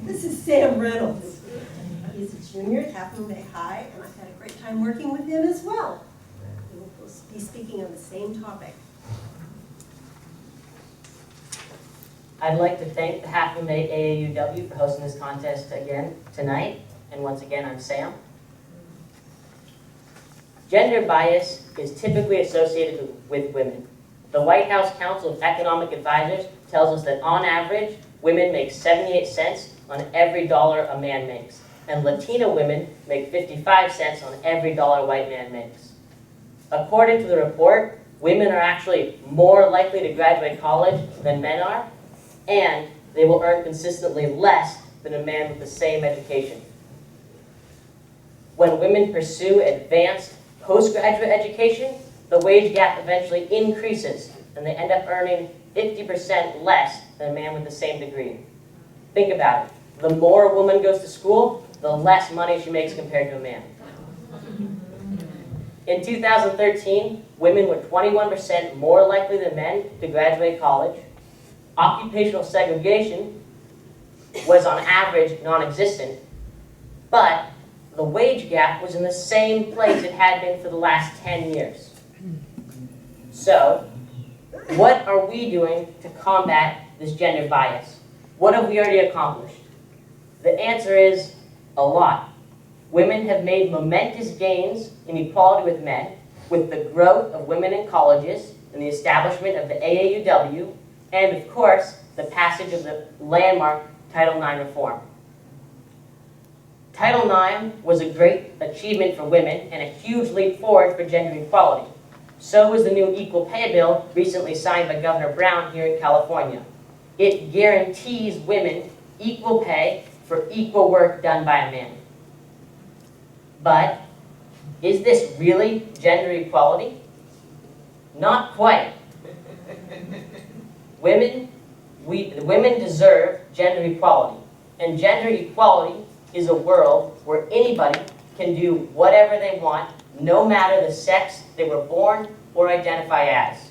This is Sam Reynolds. He's a junior at Half Moon Bay High, and I've had a great time working with him as well. We will be speaking on the same topic. I'd like to thank the Half Moon Bay AAUW for hosting this contest again tonight. And once again, I'm Sam. Gender bias is typically associated with women. The White House Council of Economic Advisors tells us that on average, women make 78 cents on every dollar a man makes, and Latina women make 55 cents on every dollar a white man makes. According to the report, women are actually more likely to graduate college than men are, and they will earn consistently less than a man with the same education. When women pursue advanced postgraduate education, the wage gap eventually increases, and they end up earning 50% less than a man with the same degree. Think about it. The more a woman goes to school, the less money she makes compared to a man. In 2013, women were 21% more likely than men to graduate college. Occupational segregation was on average non-existent, but the wage gap was in the same place it had been for the last 10 years. So, what are we doing to combat this gender bias? What have we already accomplished? The answer is a lot. Women have made momentous gains in equality with men, with the growth of women in colleges and the establishment of the AAUW, and of course, the passage of the landmark Title IX reform. Title IX was a great achievement for women and a huge leap forward for gender equality. So was the new Equal Pay Bill recently signed by Governor Brown here in California. It guarantees women equal pay for equal work done by a man. But is this really gender equality? Not quite. Women deserve gender equality, and gender equality is a world where anybody can do whatever they want, no matter the sex they were born or identify as.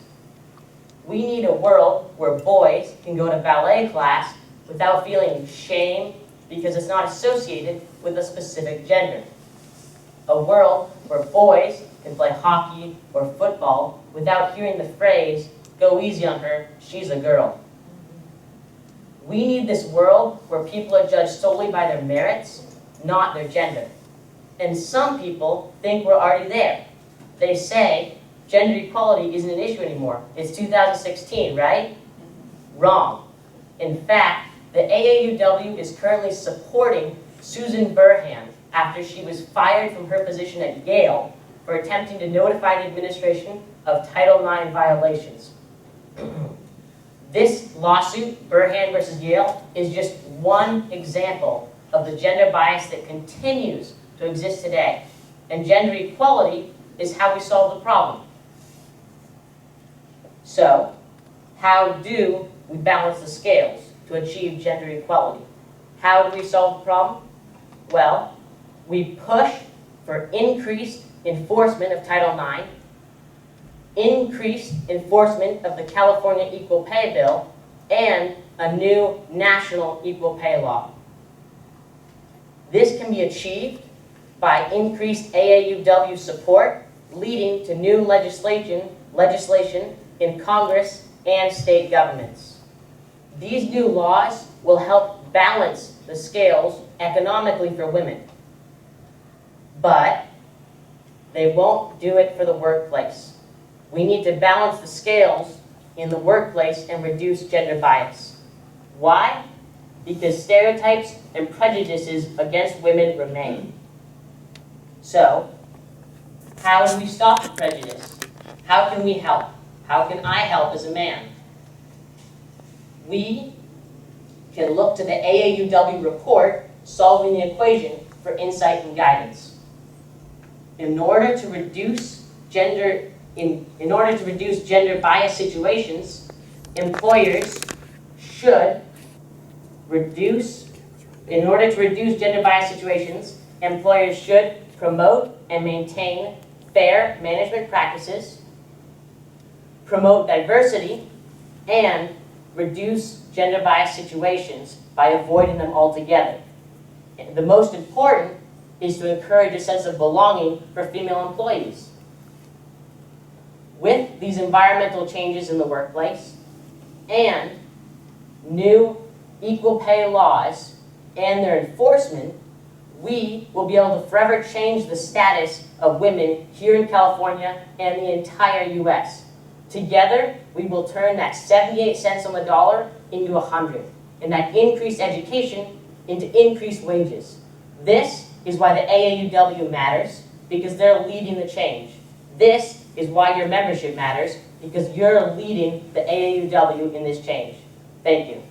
We need a world where boys can go to ballet class without feeling shame because it's not associated with a specific gender. A world where boys can play hockey or football without hearing the phrase, "Go easy on her, she's a girl." We need this world where people are judged solely by their merits, not their gender. And some people think we're already there. They say gender equality isn't an issue anymore. It's 2016, right? Wrong. In fact, the AAUW is currently supporting Susan Burhan after she was fired from her position at Yale for attempting to notify the administration of Title IX violations. This lawsuit, Burhan versus Yale, is just one example of the gender bias that continues to exist today. And gender equality is how we solve the problem. So, how do we balance the scales to achieve gender equality? How do we solve the problem? Well, we push for increased enforcement of Title IX, increased enforcement of the California Equal Pay Bill, and a new national equal pay law. This can be achieved by increased AAUW support, leading to new legislation in Congress and state governments. These new laws will help balance the scales economically for women, but they won't do it for the workplace. We need to balance the scales in the workplace and reduce gender bias. Why? Because stereotypes and prejudices against women remain. So, how do we stop the prejudice? How can we help? How can I help as a man? We can look to the AAUW report, Solving the Equation, for insight and guidance. In order to reduce gender bias situations, employers should promote and maintain fair management practices, promote diversity, and reduce gender bias situations by avoiding them altogether. The most important is to encourage a sense of belonging for female employees. With these environmental changes in the workplace and new equal pay laws and their enforcement, we will be able to forever change the status of women here in California and the entire US. Together, we will turn that 78 cents on the dollar into 100, and that increased education into increased wages. This is why the AAUW matters, because they're leading the change. This is why your membership matters, because you're leading the AAUW in this change. Thank you.